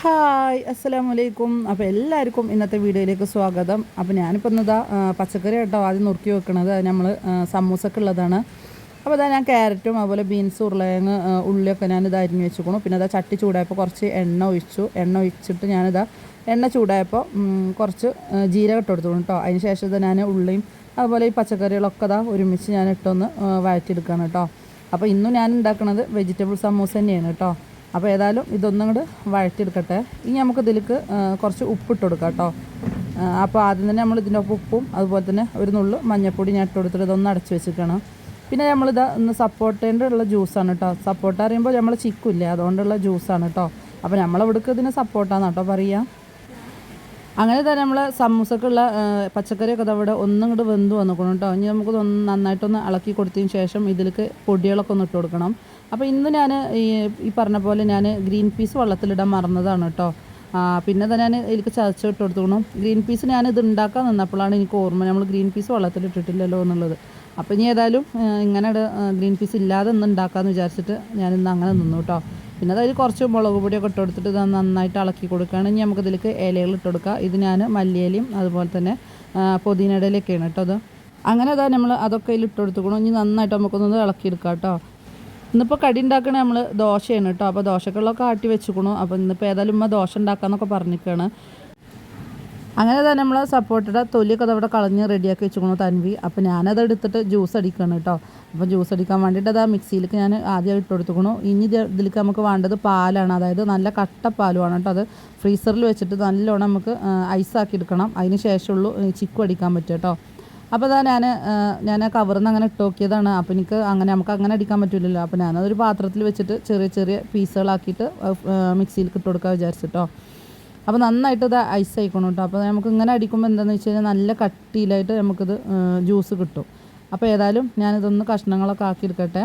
Hi അസ്സലാമലൈക്കും. അപ്പോൾ എല്ലാവർക്കും ഇന്നത്തെ വീഡിയോയിലേക്ക് സ്വാഗതം. അപ്പോൾ ഞാനിപ്പോൾ ഇന്നതാ പച്ചക്കറി കേട്ടോ ആദ്യം നുറുക്കി വെക്കണത്. അത് നമ്മൾ സമൂസക്കുള്ളതാണ്. അപ്പോൾ അതാ ഞാൻ ക്യാരറ്റും അതുപോലെ ബീൻസ് ഉരുളകിഴങ്ങ് ഉള്ളിയൊക്കെ ഞാനിത് അരിഞ്ഞ് വെച്ചിരിക്കണം. പിന്നെ അതാ ചട്ടി ചൂടായപ്പോൾ കുറച്ച് എണ്ണ ഒഴിച്ചിട്ട് ഞാനിതാ എണ്ണ ചൂടായപ്പോൾ കുറച്ച് ജീരകം ഇട്ട് കൊടുത്തു കേട്ടോ. അതിന് ശേഷം ഇത് ഞാൻ ഉള്ളിയും അതുപോലെ ഈ പച്ചക്കറികളൊക്കെ ഇതാ ഒരുമിച്ച് ഞാൻ ഇട്ടൊന്ന് വഴറ്റിയെടുക്കുകയാണ് കേട്ടോ. അപ്പോൾ ഇന്നും ഞാൻ ഉണ്ടാക്കുന്നത് വെജിറ്റബിൾ സമൂസ തന്നെയാണ് കേട്ടോ. അപ്പോൾ ഏതായാലും ഇതൊന്നും കൂടെ വഴറ്റിയെടുക്കട്ടെ. ഇനി നമുക്ക് ഇതിലേക്ക് കുറച്ച് ഉപ്പിട്ട് കൊടുക്കാം കേട്ടോ. അപ്പോൾ ആദ്യം തന്നെ നമ്മൾ ഇതിൻ്റെ ഒപ്പം ഉപ്പും അതുപോലെ തന്നെ ഒരു നുള്ളു മഞ്ഞൾപ്പൊടി ഞാൻ ഇട്ട് കൊടുത്തിട്ട് ഇതൊന്ന് അടച്ച് വെച്ചിരിക്കണം. പിന്നെ നമ്മളിത് ഇന്ന് സപ്പോർട്ടേൻ്റെ ഉള്ള ജ്യൂസാണ് കേട്ടോ. സപ്പോർട്ട അറിയുമ്പോൾ നമ്മൾ ചിക്കില്ലേ, അതുകൊണ്ടുള്ള ജ്യൂസാണ് കേട്ടോ. അപ്പോൾ നമ്മളിവിടേക്ക് ഇതിന് സപ്പോർട്ടാണ് കേട്ടോ പറയുക. അങ്ങനെ തന്നെ നമ്മൾ സമൂസക്കുള്ള പച്ചക്കറിയൊക്കെ അവിടെ ഒന്നും കൂടെ വെന്ത് വന്നിക്കണം കേട്ടോ. ഇനി നമുക്ക് നന്നായിട്ടൊന്ന് ഇളക്കി കൊടുത്തതിന് ശേഷം ഇതിലേക്ക് പൊടികളൊക്കെ ഒന്ന് ഇട്ട് കൊടുക്കണം. അപ്പോൾ ഇന്ന് ഞാൻ ഈ പറഞ്ഞ പോലെ ഞാൻ ഗ്രീൻ പീസ് വെള്ളത്തിലിടാൻ മറന്നതാണ് കേട്ടോ. പിന്നെ തന്നെ ഞാൻ ഇതിലേക്ക് ചതച്ചിട്ട് കൊടുക്കണം. ഗ്രീൻ പീസ് ഞാൻ ഇത് ഉണ്ടാക്കാൻ നിന്നപ്പോഴാണ് എനിക്ക് ഓർമ്മ നമ്മൾ ഗ്രീൻ പീസ് വെള്ളത്തിലിട്ടിട്ടില്ലല്ലോ എന്നുള്ളത്. അപ്പോൾ ഇനി ഏതായാലും ഇങ്ങനെ ഗ്രീൻ പീസ് ഇല്ലാതെ ഒന്ന് ഉണ്ടാക്കാമെന്ന് വിചാരിച്ചിട്ട് ഞാനിന്ന് അങ്ങനെ നിന്നു കേട്ടോ. പിന്നെ അതിൽ കുറച്ച് മുളക് പൊടിയൊക്കെ ഇട്ട് കൊടുത്തിട്ട് ഇത് നന്നായിട്ട് ഇളക്കി കൊടുക്കുകയാണ്. ഇനി നമുക്കിതിലേക്ക് ഇലകൾ ഇട്ട് കൊടുക്കുക. ഇത് ഞാൻ മല്ലിയിലയും അതുപോലെ തന്നെ പുതിന ഇലയൊക്കെയാണ് കേട്ടോ. അത് അങ്ങനെ അതാ നമ്മൾ അതൊക്കെ ഇതിൽ ഇട്ട് കൊടുത്തുക്കണം. ഇനി നന്നായിട്ട് നമുക്കൊന്ന് ഇളക്കിയെടുക്കാം കേട്ടോ. ഇന്നിപ്പോൾ കടി ഉണ്ടാക്കണേ നമ്മൾ ദോശയാണ് കേട്ടോ. അപ്പോൾ ദോശക്കുള്ളതൊക്കെ ആട്ടി വെച്ചുക്കണു. അപ്പോൾ ഇന്നിപ്പോൾ ഏതായാലും ഉമ്മ ദോശ ഉണ്ടാക്കാമെന്നൊക്കെ പറഞ്ഞിരിക്കുകയാണ്. അങ്ങനെ തന്നെ നമ്മൾ സപ്പോർട്ടയുടെ തൊലിയൊക്കെ അതവിടെ കളഞ്ഞ് റെഡിയാക്കി വെച്ചുക്കണു തൻവി. അപ്പോൾ ഞാനത് എടുത്തിട്ട് ജ്യൂസ് അടിക്കണം കേട്ടോ. അപ്പോൾ ജ്യൂസ് അടിക്കാൻ വേണ്ടിയിട്ട് അത് ആ മിക്സിയിലേക്ക് ഞാൻ ആദ്യം ഇട്ട് കൊടുത്തുക്കണു. ഇനി ഇതിലേക്ക് നമുക്ക് വേണ്ടത് പാലാണ്, അതായത് നല്ല കട്ട പാലുമാണ് കേട്ടോ. അത് ഫ്രീസറിൽ വെച്ചിട്ട് നല്ലോണം നമുക്ക് ഐസാക്കി എടുക്കണം. അതിന് ശേഷമുള്ളൂ ചിക്കു അടിക്കാൻ പറ്റും കേട്ടോ. അപ്പോൾ അതാ ഞാൻ കവറിൽ നിന്ന് അങ്ങനെ ഇട്ട് നോക്കിയതാണ്. അപ്പോൾ നമുക്ക് അങ്ങനെ അടിക്കാൻ പറ്റില്ലല്ലോ. അപ്പോൾ ഞാനതൊരു പാത്രത്തിൽ വെച്ചിട്ട് ചെറിയ ചെറിയ പീസുകളാക്കിയിട്ട് മിക്സിയിൽ ഇട്ട് കൊടുക്കാൻ വിചാരിച്ചിട്ടോ. അപ്പോൾ നന്നായിട്ട് ഇത് ഐസ് ആയിക്കണം കേട്ടോ. അപ്പോൾ നമുക്ക് ഇങ്ങനെ അടിക്കുമ്പോൾ എന്താണെന്ന് വെച്ച് കഴിഞ്ഞാൽ നല്ല കട്ടിയിലായിട്ട് നമുക്കിത് ജ്യൂസ് കിട്ടും. അപ്പോൾ ഏതായാലും ഞാനിതൊന്ന് കഷ്ണങ്ങളൊക്കെ ആക്കിയെടുക്കട്ടെ.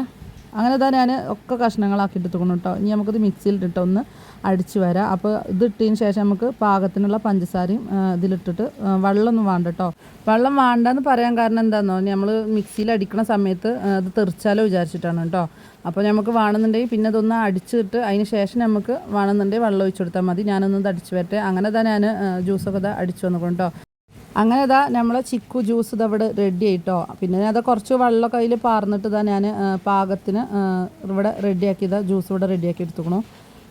അങ്ങനെ ഇതാ ഞാൻ ഒക്കെ കഷ്ണങ്ങളാക്കി എടുത്തുക്കണം കേട്ടോ. ഇനി നമുക്കിത് മിക്സിയിലിട്ടിട്ട് ഒന്ന് അടിച്ച് വരാം. അപ്പോൾ ഇതിട്ടതിന് ശേഷം നമുക്ക് പാകത്തിനുള്ള പഞ്ചസാരയും ഇതിലിട്ടിട്ട് വെള്ളമൊന്നും വേണ്ട കേട്ടോ. വെള്ളം വേണ്ടെന്ന് പറയാൻ കാരണം എന്താണെന്നോ, നമ്മൾ മിക്സിയിൽ അടിക്കുന്ന സമയത്ത് അത് തെറിച്ചാലോ വിചാരിച്ചിട്ടാണ് കേട്ടോ. അപ്പോൾ നമുക്ക് വേണമെന്നുണ്ടെങ്കിൽ പിന്നെ ഇതൊന്ന് അടിച്ചിട്ട് അതിന് ശേഷം നമുക്ക് വേണമെന്നുണ്ടെങ്കിൽ വെള്ളം ഒഴിച്ചു കൊടുത്താൽ മതി. ഞാനൊന്നും അടിച്ച് വരട്ടെ. അങ്ങനെ തന്നെ ഞാൻ ജ്യൂസൊക്കെ ഇതാ അടിച്ചു വന്നിക്കണം കേട്ടോ. അങ്ങനെ ഇതാ നമ്മളെ ചിക്കു ജ്യൂസ് ഇതവിടെ റെഡി ആയിട്ടോ. പിന്നെ അത് കുറച്ച് വെള്ളമൊക്കെ അതിൽ പാർന്നിട്ട് ഇതാ ഞാൻ പാകത്തിന് ഇവിടെ റെഡിയാക്കിയതാ ജ്യൂസ് ഇവിടെ റെഡിയാക്കി എടുത്തുക്കണു.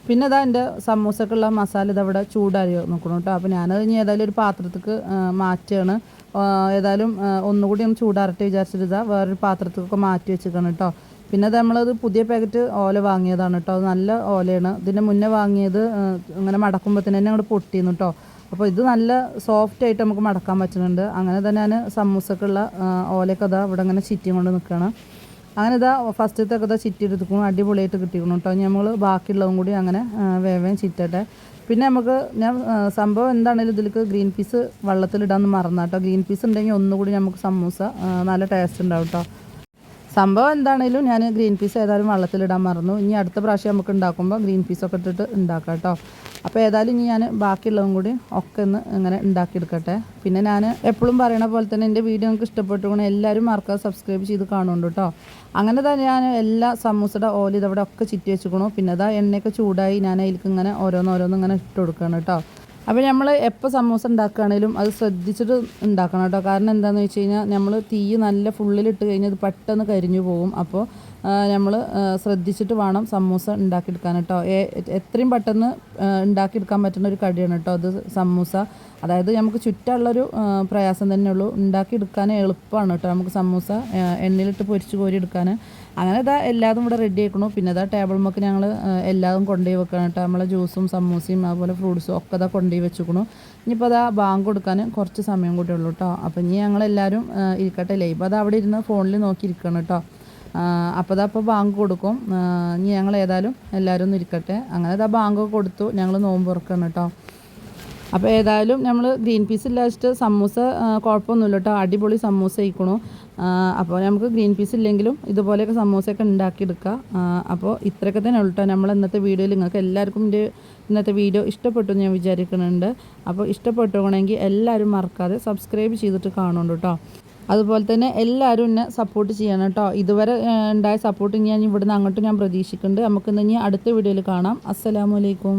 പിന്നെ ഇതാ എൻ്റെ സമൂസക്കുള്ള മസാല ഇതവിടെ ചൂടായി നോക്കണം കേട്ടോ. അപ്പോൾ ഞാനത് ഇനി ഏതായാലും ഒരു പാത്രത്തേക്ക് മാറ്റുകയാണ്. ഏതായാലും ഒന്നുകൂടി ഒന്ന് ചൂടാറട്ടെ വിചാരിച്ചിട്ട് ഇതാ വേറൊരു പാത്രത്തേക്കൊക്കെ മാറ്റി വെച്ചിരിക്കണം കേട്ടോ. പിന്നെ അത് നമ്മളത് പുതിയ പാക്കറ്റ് ഓല വാങ്ങിയതാണ് കേട്ടോ. അത് നല്ല ഓലയാണ്. ഇതിൻ്റെ മുന്നേ വാങ്ങിയത് ഇങ്ങനെ മടക്കുമ്പോഴത്തേന് തന്നെ അങ്ങോട്ട് പൊട്ടിയിരുന്നു കേട്ടോ. അപ്പോൾ ഇത് നല്ല സോഫ്റ്റായിട്ട് നമുക്ക് മടക്കാൻ പറ്റുന്നുണ്ട്. അങ്ങനെ തന്നെ ഞാൻ സമൂസക്കുള്ള ഓലയൊക്കെ ഇതാ ഇവിടെ ഇങ്ങനെ ചിറ്റിയും കൊണ്ട് നിൽക്കുകയാണ്. അങ്ങനെ ഇതാ ഫസ്റ്റത്തൊക്കെ ഇതാ ചിറ്റി എടുത്തുക്കണം. അടിപൊളിയായിട്ട് കിട്ടിക്കണം കേട്ടോ. ഇനി നമ്മൾ ബാക്കിയുള്ളതും കൂടി അങ്ങനെ വേവേം ചിറ്റട്ടെ. പിന്നെ നമുക്ക് സംഭവം എന്താണെങ്കിലും ഇതിലേക്ക് ഗ്രീൻ പീസ് വെള്ളത്തിലിടാമെന്ന് മറന്നാട്ടോ. ഗ്രീൻ പീസ് ഉണ്ടെങ്കിൽ ഒന്നുകൂടി നമുക്ക് സമൂസ നല്ല ടേസ്റ്റ് ഉണ്ടാവും കേട്ടോ. സംഭവം എന്താണെങ്കിലും ഞാൻ ഗ്രീൻ പീസ് ഏതായാലും വെള്ളത്തിലിടാൻ മറന്നു. ഇനി അടുത്ത പ്രാവശ്യം നമുക്ക് ഉണ്ടാക്കുമ്പോൾ ഗ്രീൻ പീസൊക്കെ ഇട്ടിട്ട് ഉണ്ടാക്കാം കേട്ടോ. അപ്പോൾ ഏതായാലും ഇനി ഞാൻ ബാക്കിയുള്ളതും കൂടി ഒക്കെ ഒന്ന് ഇങ്ങനെ ഉണ്ടാക്കിയെടുക്കട്ടെ. പിന്നെ ഞാൻ എപ്പോഴും പറയണ പോലെ തന്നെ എൻ്റെ വീഡിയോ നിങ്ങൾക്ക് ഇഷ്ടപ്പെട്ടുകൊണ്ട് എല്ലാവരും മറക്കാതെ സബ്സ്ക്രൈബ് ചെയ്ത് കാണുന്നുണ്ട് കേട്ടോ. അങ്ങനെ തന്നെ ഞാൻ എല്ലാ സമൂസയുടെ ഓയിൽ ഇതവിടെ ഒക്കെ ചിറ്റി വെച്ചിക്കണു. പിന്നെ അതാ എണ്ണയൊക്കെ ചൂടായി ഞാൻ അതിലേക്ക് ഇങ്ങനെ ഓരോന്നോരോന്നും ഇങ്ങനെ ഇട്ട് കൊടുക്കണം കേട്ടോ. അപ്പോൾ നമ്മൾ എപ്പോൾ സമൂസ ഉണ്ടാക്കുകയാണെങ്കിലും അത് ശ്രദ്ധിച്ചിട്ട് ഉണ്ടാക്കണം കേട്ടോ. കാരണം എന്താണെന്ന് വെച്ച് കഴിഞ്ഞാൽ നമ്മൾ തീ നല്ല ഫുള്ളിലിട്ട് കഴിഞ്ഞാൽ അത് പെട്ടെന്ന് കരിഞ്ഞു പോകും. അപ്പോൾ നമ്മൾ ശ്രദ്ധിച്ചിട്ട് വേണം സമൂസ ഉണ്ടാക്കിയെടുക്കാൻ കേട്ടോ. എത്രയും പെട്ടെന്ന് ഉണ്ടാക്കിയെടുക്കാൻ പറ്റുന്ന ഒരു കടിയാണ് കേട്ടോ അത് സമൂസ. അതായത് നമുക്ക് ചുറ്റുള്ളൊരു പ്രയാസം തന്നെ ഉള്ളൂ. ഉണ്ടാക്കിയെടുക്കാൻ എളുപ്പമാണ് കേട്ടോ നമുക്ക് സമൂസ എണ്ണയിലിട്ട് പൊരിച്ച് കോരി എടുക്കാൻ. അങ്ങനെ ഇതാ എല്ലാതും ഇവിടെ റെഡി ആക്കണം. പിന്നെ ഇതാ ടേബിൾ മുക്ക് ഞങ്ങൾ എല്ലാതും കൊണ്ടുപോയി വെക്കണം കേട്ടോ. നമ്മളെ ജ്യൂസും സമൂസയും അതുപോലെ ഫ്രൂട്ട്സും ഒക്കെ ഇതാ കൊണ്ടുപോയി വെച്ചിക്കണം. ഇനിയിപ്പോൾ അതാ ബാങ്ക് കൊടുക്കാൻ കുറച്ച് സമയം കൂടി ഉള്ളൂ കേട്ടോ. അപ്പോൾ ഇനി ഞങ്ങളെല്ലാവരും ഇരിക്കട്ടെ അല്ലേ. ഇപ്പോൾ അത് അവിടെ ഇരുന്ന് ഫോണിൽ നോക്കിയിരിക്കണം കേട്ടോ. അപ്പോൾ അതപ്പോൾ ബാങ്ക് കൊടുക്കും. ഇനി ഞങ്ങൾ ഏതായാലും എല്ലാവരും ഒന്ന് ഇരിക്കട്ടെ. അങ്ങനെ ഇതാ ബാങ്കൊക്കെ കൊടുത്തു. ഞങ്ങൾ നോമ്പ് തുറക്കണം കേട്ടോ. അപ്പോൾ ഏതായാലും നമ്മൾ ഗ്രീൻ പീസ് ഇല്ലാച്ചിട്ട് സമൂസ കുഴപ്പമൊന്നുമില്ല കേട്ടോ. അടിപൊളി സമൂസ ആയിക്കണു. അപ്പോൾ നമുക്ക് ഗ്രീൻ പീസ് ഇല്ലെങ്കിലും ഇതുപോലെയൊക്കെ സമൂസയൊക്കെ ഉണ്ടാക്കിയെടുക്കാം. അപ്പോൾ ഇത്രയൊക്കെ തന്നെ ഉള്ളൂ കേട്ടോ നമ്മൾ ഇന്നത്തെ വീഡിയോയിൽ. നിങ്ങൾക്ക് എല്ലാവർക്കും ഇന്നത്തെ വീഡിയോ ഇഷ്ടപ്പെട്ടു ഞാൻ വിചാരിക്കുന്നുണ്ട്. അപ്പോൾ ഇഷ്ടപ്പെട്ടുകൊണ്ടെങ്കിൽ എല്ലാവരും മറക്കാതെ സബ്സ്ക്രൈബ് ചെയ്തിട്ട് കാണുന്നുണ്ട് കേട്ടോ. അതുപോലെ തന്നെ എല്ലാവരും എന്നെ സപ്പോർട്ട് ചെയ്യണം കേട്ടോ. ഇതുവരെ ഉണ്ടായ സപ്പോർട്ട് ഞാൻ ഇവിടുന്ന് അങ്ങോട്ട് ഞാൻ പ്രതീക്ഷിക്കുന്നുണ്ട്. നമുക്കിന്ന് ഇനി അടുത്ത വീഡിയോയിൽ കാണാം. അസ്സലാമു അലൈക്കും.